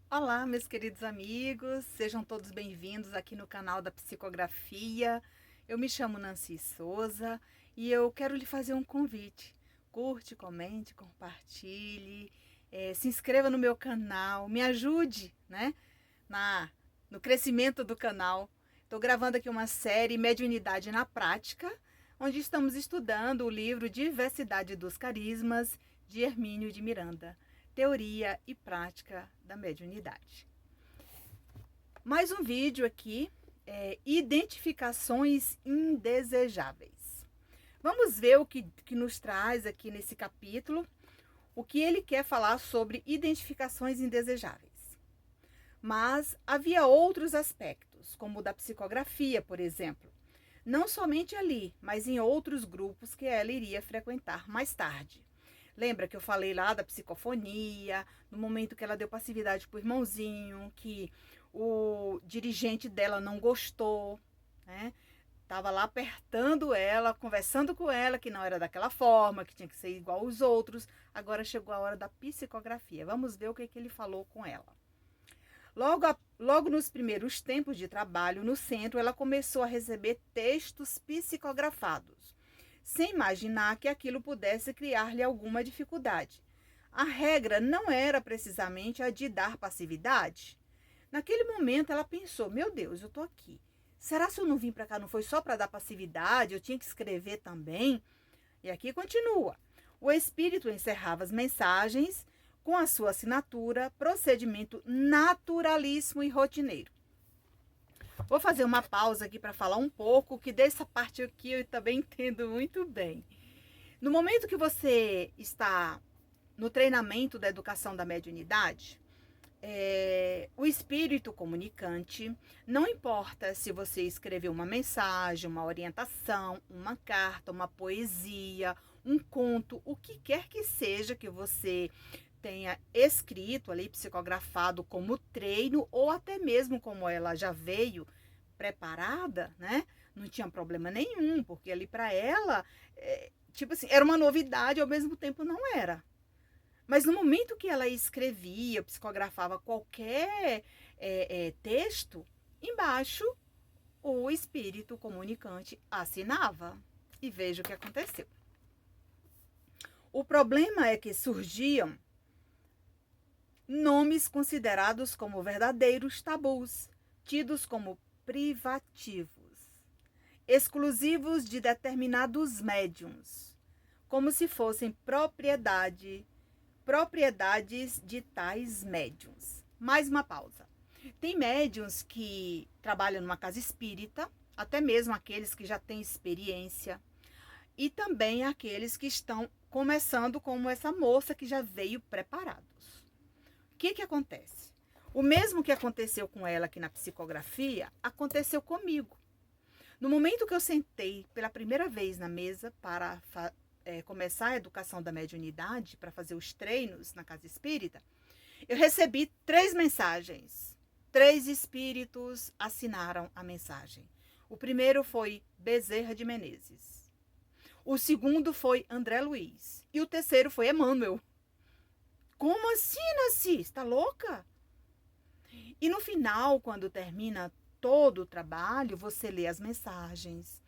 Olá, meus queridos amigos, sejam todos bem-vindos aqui no canal da Psicografia. Eu me chamo Nancy Souza e eu quero lhe fazer um convite. Curte, comente, compartilhe, se inscreva no meu canal, me ajude, né, na, no crescimento do canal. Estou gravando aqui uma série Mediunidade na Prática, onde estamos estudando o livro Diversidade dos Carismas, de Hermínio de Miranda. Teoria e prática da mediunidade. Mais um vídeo aqui, identificações indesejáveis. Vamos ver o que nos traz aqui nesse capítulo, o que ele quer falar sobre identificações indesejáveis. Mas havia outros aspectos, como o da psicografia, por exemplo. Não somente ali, mas em outros grupos que ela iria frequentar mais tarde. Lembra que eu falei lá da psicofonia, no momento que ela deu passividade pro irmãozinho, que o dirigente dela não gostou, né? Tava lá apertando ela, conversando com ela, que não era daquela forma, que tinha que ser igual aos outros. Agora chegou a hora da psicografia. Vamos ver o que ele falou com ela. Logo nos primeiros tempos de trabalho no centro, ela começou a receber textos psicografados, sem imaginar que aquilo pudesse criar-lhe alguma dificuldade. A regra não era precisamente a de dar passividade. Naquele momento ela pensou: meu Deus, eu estou aqui. Será que eu não vim para cá não foi só para dar passividade? Eu tinha que escrever também? E aqui continua. O espírito encerrava as mensagens com a sua assinatura, procedimento naturalíssimo e rotineiro. Vou fazer uma pausa aqui para falar um pouco, que dessa parte aqui eu também entendo muito bem. No momento que você está no treinamento da educação da mediunidade, o espírito comunicante, não importa se você escreveu uma mensagem, uma orientação, uma carta, uma poesia, um conto, o que quer que seja que você tenha escrito ali, psicografado como treino, ou até mesmo como ela já veio preparada, né? Não tinha problema nenhum, porque ali para ela, tipo assim, era uma novidade, ao mesmo tempo não era. Mas no momento que ela escrevia, psicografava qualquer texto, embaixo o espírito comunicante assinava. E veja o que aconteceu. O problema é que surgiam nomes considerados como verdadeiros tabus, tidos como privativos, exclusivos de determinados médiums, como se fossem propriedades de tais médiums. Mais uma pausa. Tem médiums que trabalham numa casa espírita, até mesmo aqueles que já têm experiência, e também aqueles que estão começando, como essa moça que já veio preparados. O que acontece? O mesmo que aconteceu com ela aqui na psicografia, aconteceu comigo. No momento que eu sentei pela primeira vez na mesa para começar a educação da mediunidade, para fazer os treinos na casa espírita, eu recebi 3 mensagens. 3 espíritos assinaram a mensagem. O primeiro foi Bezerra de Menezes. O segundo foi André Luiz. E o terceiro foi Emmanuel. Como assim, Nancy? Está louca? E no final, quando termina todo o trabalho, você lê as mensagens.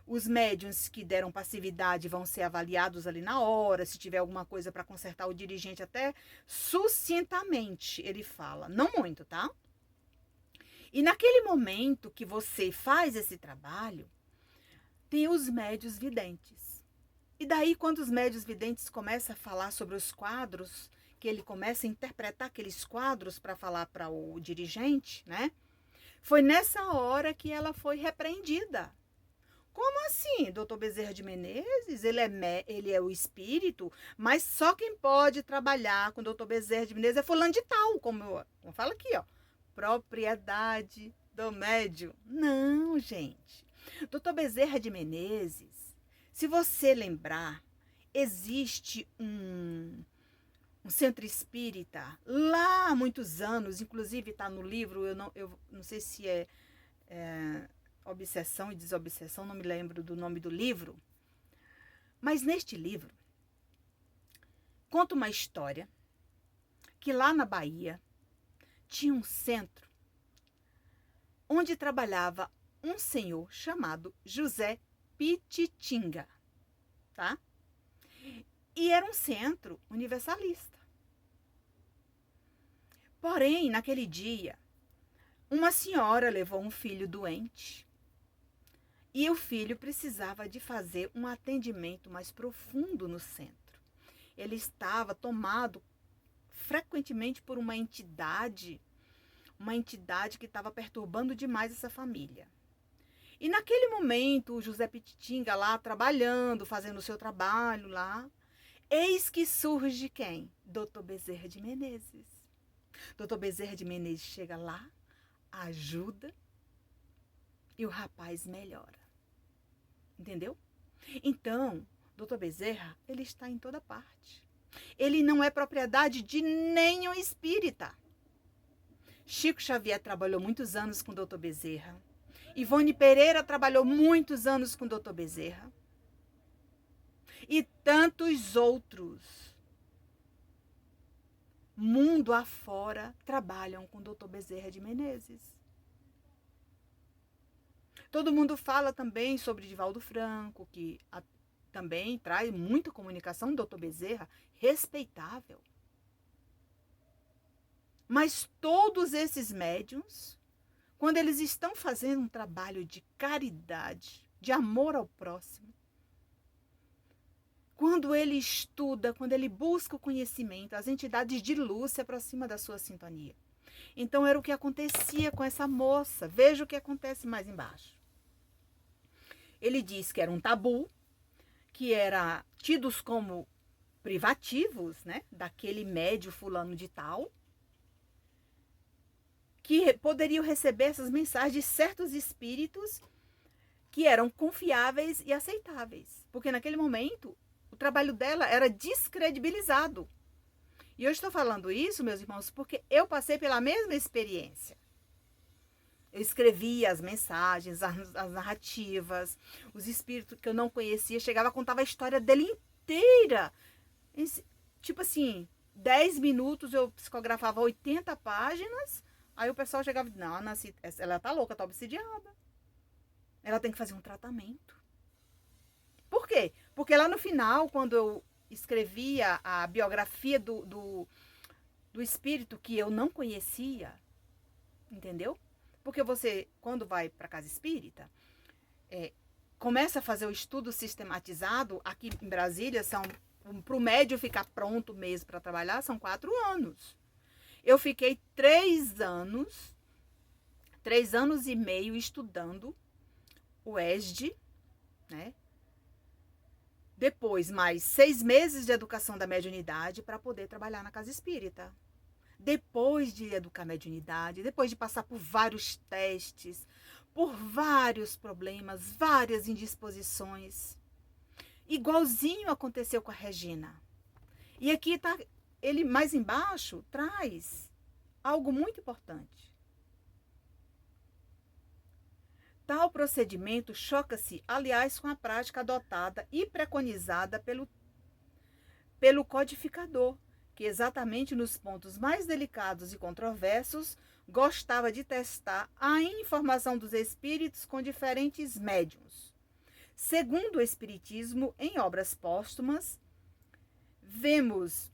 Os médiuns que deram passividade vão ser avaliados ali na hora. Se tiver alguma coisa para consertar, o dirigente até sucintamente ele fala. Não muito, tá? E naquele momento que você faz esse trabalho, tem os médios videntes. E daí, quando os médios videntes começam a falar sobre os quadros, que ele começa a interpretar aqueles quadros para falar para o dirigente, né? Foi nessa hora que ela foi repreendida. Como assim, doutor Bezerra de Menezes? Ele é o espírito, mas só quem pode trabalhar com o doutor Bezerra de Menezes é fulano de tal, como fala aqui, ó. Propriedade do médium. Não, gente. Doutor Bezerra de Menezes, se você lembrar, existe um centro espírita lá há muitos anos, inclusive está no livro, eu não sei se é Obsessão e Desobsessão, não me lembro do nome do livro, mas neste livro conta uma história que lá na Bahia tinha um centro onde trabalhava um senhor chamado José Pititinga, tá? E era um centro universalista. Porém, naquele dia, uma senhora levou um filho doente e o filho precisava de fazer um atendimento mais profundo no centro. Ele estava tomado frequentemente por uma entidade que estava perturbando demais essa família. E naquele momento, o José Pititinga lá trabalhando, fazendo o seu trabalho lá, eis que surge quem? Dr. Bezerra de Menezes. Dr. Bezerra de Menezes chega lá, ajuda e o rapaz melhora. Entendeu? Então, Dr. Bezerra, ele está em toda parte. Ele não é propriedade de nenhum espírita. Chico Xavier trabalhou muitos anos com Dr. Bezerra. Ivone Pereira trabalhou muitos anos com Dr. Bezerra. E tantos outros, mundo afora, trabalham com Dr. Bezerra de Menezes. Todo mundo fala também sobre Divaldo Franco, que também traz muita comunicação, Dr. Bezerra, respeitável. Mas todos esses médiuns, quando eles estão fazendo um trabalho de caridade, de amor ao próximo, quando ele estuda, quando ele busca o conhecimento, as entidades de luz se aproximam da sua sintonia. Então era o que acontecia com essa moça. Veja o que acontece mais embaixo. Ele diz que era um tabu, que era tidos como privativos, né, daquele médio fulano de tal, que poderiam receber essas mensagens de certos espíritos que eram confiáveis e aceitáveis. Porque naquele momento, o trabalho dela era descredibilizado. E eu estou falando isso, meus irmãos, porque eu passei pela mesma experiência. Eu escrevia as mensagens, as narrativas, os espíritos que eu não conhecia, chegava, contava a história dele inteira. Tipo assim, 10 minutos eu psicografava 80 páginas, aí o pessoal chegava e dizia, não, Nancy, ela tá louca, tá obsidiada. Ela tem que fazer um tratamento. Por quê? Porque lá no final, quando eu escrevia a biografia do espírito que eu não conhecia, entendeu? Porque você, quando vai para casa espírita, começa a fazer o estudo sistematizado, aqui em Brasília, para o médium ficar pronto mesmo para trabalhar, são 4 anos. Eu fiquei 3 anos e meio estudando o ESD, né? Depois, mais 6 meses de educação da mediunidade para poder trabalhar na casa espírita. Depois de educar a mediunidade, depois de passar por vários testes, por vários problemas, várias indisposições. Igualzinho aconteceu com a Regina. E aqui está, ele mais embaixo traz algo muito importante. Tal procedimento choca-se, aliás, com a prática adotada e preconizada pelo codificador, que exatamente nos pontos mais delicados e controversos gostava de testar a informação dos espíritos com diferentes médiuns. Segundo o Espiritismo, em obras póstumas, vemos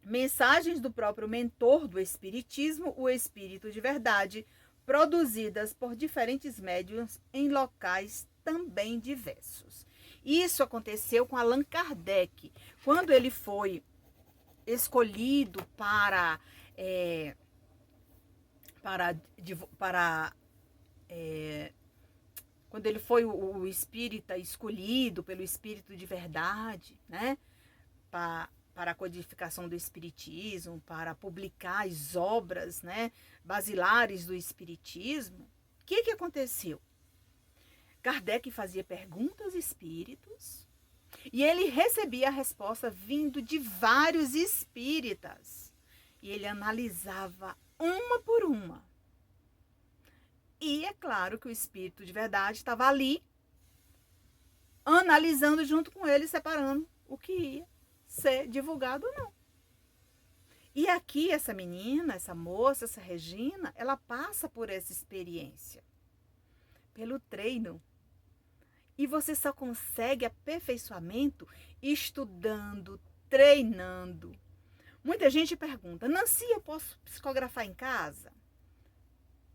mensagens do próprio mentor do Espiritismo, o Espírito de Verdade, produzidas por diferentes médiuns em locais também diversos. Isso aconteceu com Allan Kardec, quando ele foi escolhido quando ele foi o espírita escolhido pelo Espírito de Verdade, né, para a codificação do espiritismo, para publicar as obras, né, basilares do espiritismo. O que aconteceu? Kardec fazia perguntas aos espíritos e ele recebia a resposta vindo de vários espíritas. E ele analisava uma por uma. E é claro que o Espírito de Verdade estava ali, analisando junto com ele, separando o que ia ser divulgado ou não. E aqui essa menina, essa moça, essa Regina, ela passa por essa experiência, pelo treino. E você só consegue aperfeiçoamento estudando, treinando. Muita gente pergunta: Nancy, eu posso psicografar em casa?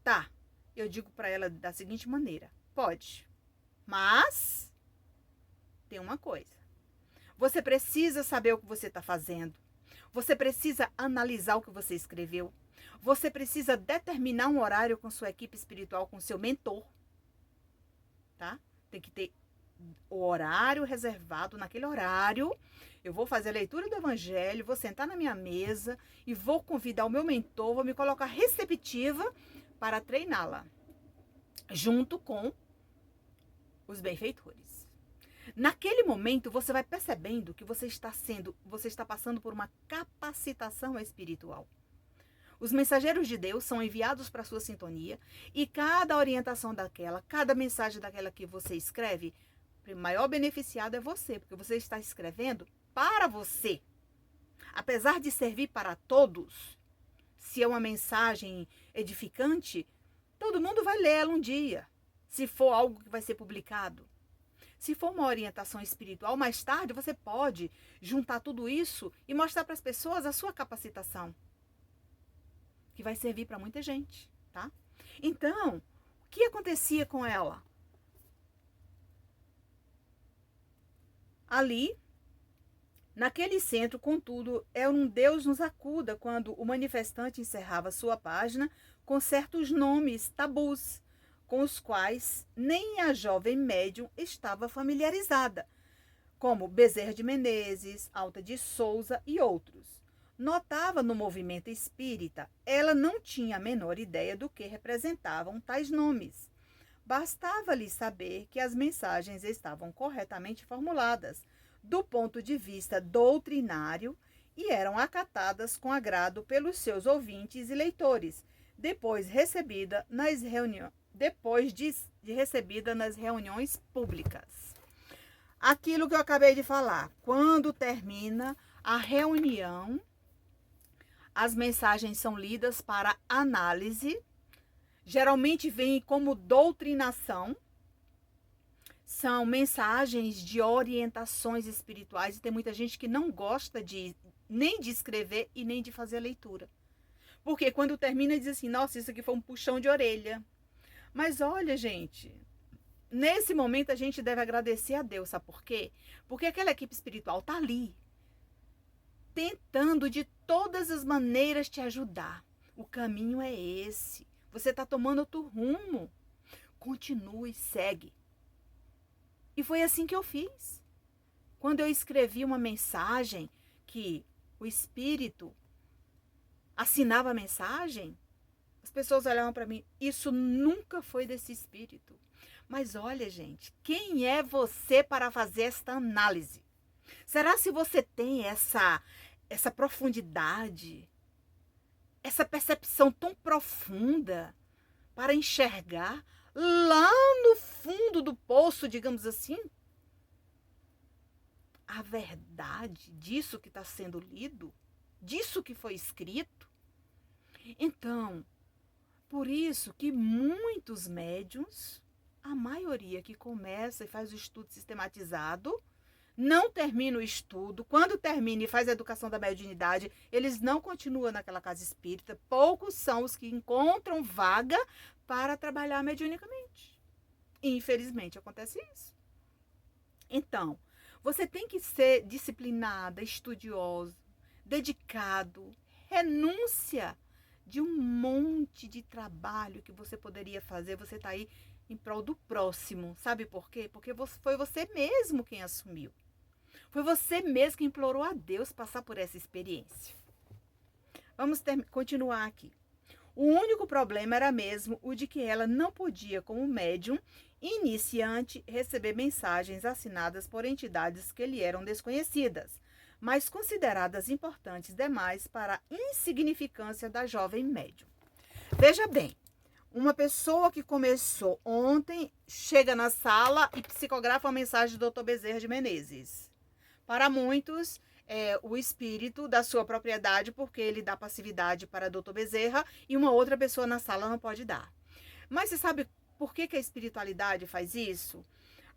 Tá, eu digo para ela da seguinte maneira: pode, mas tem uma coisa. Você precisa saber o que você está fazendo. Você precisa analisar o que você escreveu. Você precisa determinar um horário com sua equipe espiritual, com seu mentor. Tá? Tem que ter o horário reservado. Naquele horário, eu vou fazer a leitura do evangelho, vou sentar na minha mesa e vou convidar o meu mentor, vou me colocar receptiva para treiná-la, junto com os benfeitores. Naquele momento, você vai percebendo que você está passando por uma capacitação espiritual. Os mensageiros de Deus são enviados para a sua sintonia e cada orientação daquela, cada mensagem daquela que você escreve, o maior beneficiado é você, porque você está escrevendo para você. Apesar de servir para todos, se é uma mensagem edificante, todo mundo vai lê-la um dia, se for algo que vai ser publicado. Se for uma orientação espiritual, mais tarde você pode juntar tudo isso e mostrar para as pessoas a sua capacitação, que vai servir para muita gente, tá? Então, o que acontecia com ela? Ali, naquele centro, contudo, é um Deus nos acuda quando o manifestante encerrava sua página com certos nomes tabus, com os quais nem a jovem médium estava familiarizada, como Bezerra de Menezes, Alta de Souza e outros. Notava no movimento espírita, ela não tinha a menor ideia do que representavam tais nomes. Bastava-lhe saber que as mensagens estavam corretamente formuladas, do ponto de vista doutrinário, e eram acatadas com agrado pelos seus ouvintes e leitores, depois de recebida nas reuniões públicas. Aquilo que eu acabei de falar, quando termina a reunião, as mensagens são lidas para análise, geralmente vem como doutrinação, são mensagens de orientações espirituais, e tem muita gente que não gosta nem de escrever e nem de fazer a leitura. Porque quando termina diz assim, nossa, isso aqui foi um puxão de orelha. Mas olha, gente, nesse momento a gente deve agradecer a Deus, sabe por quê? Porque aquela equipe espiritual está ali, tentando de todas as maneiras te ajudar. O caminho é esse. Você está tomando outro rumo. Continue, segue. E foi assim que eu fiz. Quando eu escrevi uma mensagem que o Espírito assinava a mensagem, as pessoas olhavam para mim, isso nunca foi desse Espírito. Mas olha, gente, quem é você para fazer esta análise? Será se você tem essa profundidade, essa percepção tão profunda para enxergar lá no fundo do poço, digamos assim, a verdade disso que está sendo lido, disso que foi escrito? Então, por isso que muitos médiuns, a maioria que começa e faz o estudo sistematizado, não termina o estudo. Quando termina e faz a educação da mediunidade, eles não continuam naquela casa espírita. Poucos são os que encontram vaga para trabalhar mediunicamente. Infelizmente, acontece isso. Então, você tem que ser disciplinada, estudioso, dedicado, renúncia de um monte de trabalho que você poderia fazer. Você está aí em prol do próximo. Sabe por quê? Porque foi você mesmo quem assumiu. Foi você mesmo que implorou a Deus passar por essa experiência. Vamos continuar aqui. O único problema era mesmo o de que ela não podia, como médium iniciante, receber mensagens assinadas por entidades que lhe eram desconhecidas, mas consideradas importantes demais para a insignificância da jovem médium. Veja bem, uma pessoa que começou ontem chega na sala e psicografa uma mensagem do Dr. Bezerra de Menezes. Para muitos, o espírito da sua propriedade, porque ele dá passividade para Dr. Bezerra e uma outra pessoa na sala não pode dar. Mas você sabe por que a espiritualidade faz isso?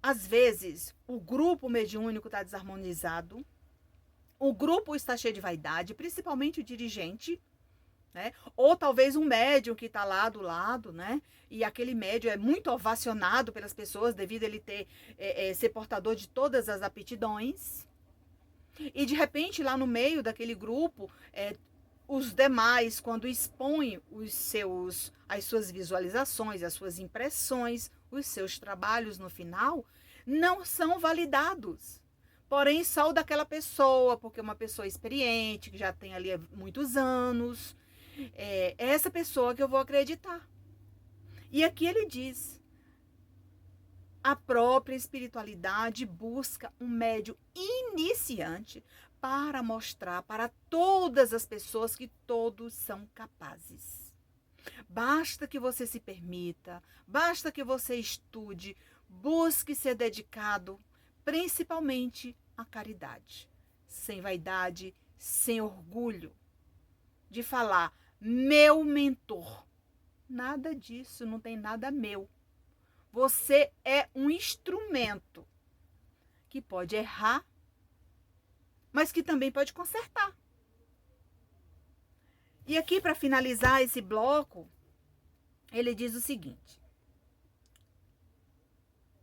Às vezes, o grupo mediúnico está desarmonizado, o grupo está cheio de vaidade, principalmente o dirigente, né? Ou talvez um médium que está lá do lado, né? E aquele médium é muito ovacionado pelas pessoas devido a ele ser portador de todas as aptidões. E de repente, lá no meio daquele grupo, os demais, quando expõem as suas visualizações, as suas impressões, os seus trabalhos no final, não são validados. Porém, só o daquela pessoa, porque é uma pessoa experiente, que já tem ali muitos anos, é essa pessoa que eu vou acreditar. E aqui ele diz, a própria espiritualidade busca um médium iniciante para mostrar para todas as pessoas que todos são capazes. Basta que você se permita, basta que você estude, busque ser dedicado, principalmente à caridade, sem vaidade, sem orgulho, de falar, meu mentor. Nada disso, não tem nada meu. Você é um instrumento que pode errar, mas que também pode consertar. E aqui, para finalizar esse bloco, ele diz o seguinte: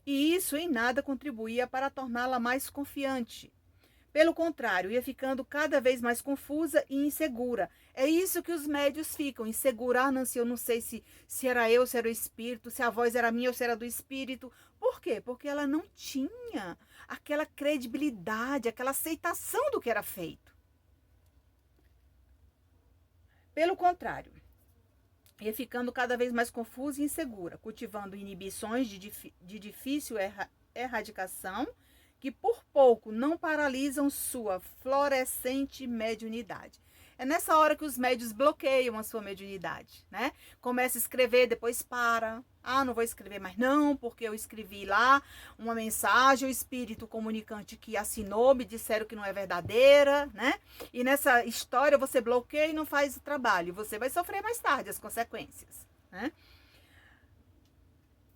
e isso em nada contribuía para torná-la mais confiante. Pelo contrário, ia ficando cada vez mais confusa e insegura. É isso que os médios ficam, insegura. Nancy, eu não sei se era eu, se era o espírito, se a voz era minha ou se era do espírito. Por quê? Porque ela não tinha aquela credibilidade, aquela aceitação do que era feito. Pelo contrário, ia ficando cada vez mais confusa e insegura, cultivando inibições de difícil erradicação, que por pouco não paralisam sua florescente mediunidade. É nessa hora que os médios bloqueiam a sua mediunidade, né? Começa a escrever, depois para. Ah, não vou escrever mais não, porque eu escrevi lá uma mensagem, o espírito comunicante que assinou, me disseram que não é verdadeira, né? E nessa história você bloqueia e não faz o trabalho. Você vai sofrer mais tarde as consequências, né?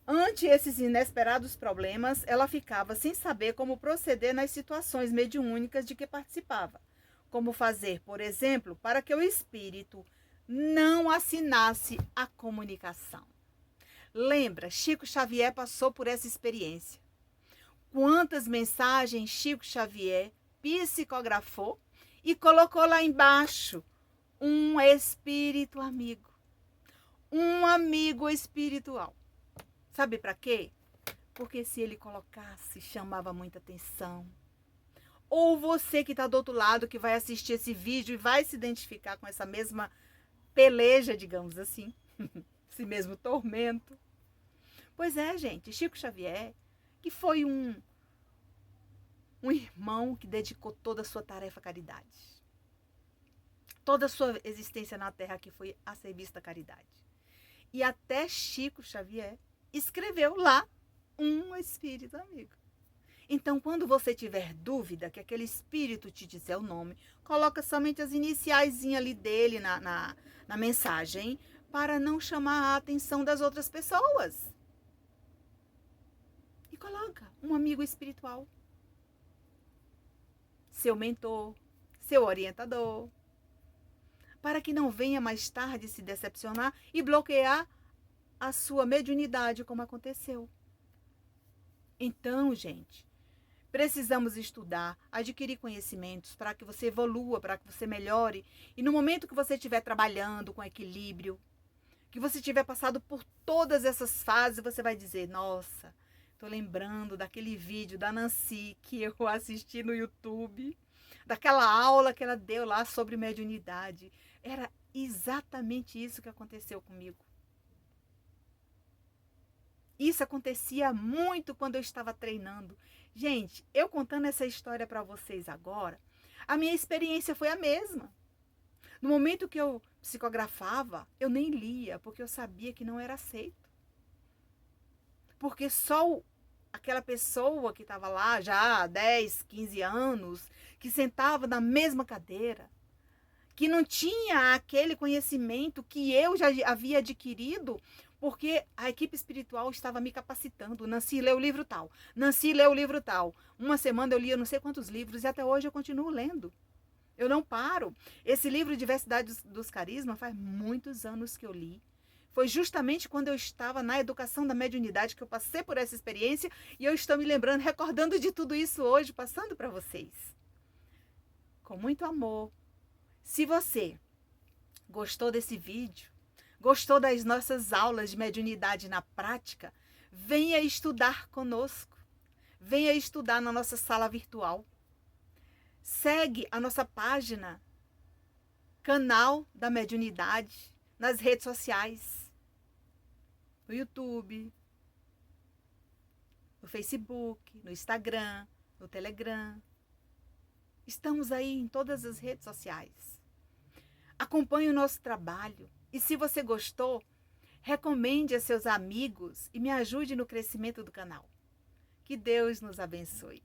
Ante esses inesperados problemas, ela ficava sem saber como proceder nas situações mediúnicas de que participava. Como fazer, por exemplo, para que o espírito não assinasse a comunicação. Lembra, Chico Xavier passou por essa experiência. Quantas mensagens Chico Xavier psicografou e colocou lá embaixo um espírito amigo, um amigo espiritual. Sabe para quê? Porque se ele colocasse, chamava muita atenção. Ou você que está do outro lado, que vai assistir esse vídeo e vai se identificar com essa mesma peleja, digamos assim, esse mesmo tormento. Pois é, gente, Chico Xavier, que foi um irmão que dedicou toda a sua tarefa à caridade. Toda a sua existência na Terra que foi a serviço da caridade. E até Chico Xavier escreveu lá um espírito amigo. Então, quando você tiver dúvida que aquele espírito te disser o nome, coloca somente as iniciais ali dele na mensagem, para não chamar a atenção das outras pessoas. E coloca um amigo espiritual. Seu mentor, seu orientador. Para que não venha mais tarde se decepcionar e bloquear a sua mediunidade, como aconteceu. Então, gente, precisamos estudar, adquirir conhecimentos para que você evolua, para que você melhore. E no momento que você estiver trabalhando com equilíbrio, que você tiver passado por todas essas fases, você vai dizer, nossa, estou lembrando daquele vídeo da Nancy que eu assisti no YouTube, daquela aula que ela deu lá sobre mediunidade. Era exatamente isso que aconteceu comigo. Isso acontecia muito quando eu estava treinando. Gente, eu contando essa história para vocês agora, a minha experiência foi a mesma. No momento que eu psicografava, eu nem lia, porque eu sabia que não era aceito. Porque só aquela pessoa que estava lá já há 10, 15 anos, que sentava na mesma cadeira, que não tinha aquele conhecimento que eu já havia adquirido, porque a equipe espiritual estava me capacitando. Nancy, lê o livro tal. Nancy, lê o livro tal. Uma semana eu lia não sei quantos livros e até hoje eu continuo lendo. Eu não paro. Esse livro Diversidade dos Carismas faz muitos anos que eu li. Foi justamente quando eu estava na educação da mediunidade que eu passei por essa experiência e eu estou me lembrando, recordando de tudo isso hoje, passando para vocês. Com muito amor. Se você gostou desse vídeo, gostou das nossas aulas de mediunidade na prática, venha estudar conosco. Venha estudar na nossa sala virtual. Segue a nossa página, canal da mediunidade, nas redes sociais, no YouTube, no Facebook, no Instagram, no Telegram. Estamos aí em todas as redes sociais. Acompanhe o nosso trabalho e se você gostou, recomende a seus amigos e me ajude no crescimento do canal. Que Deus nos abençoe.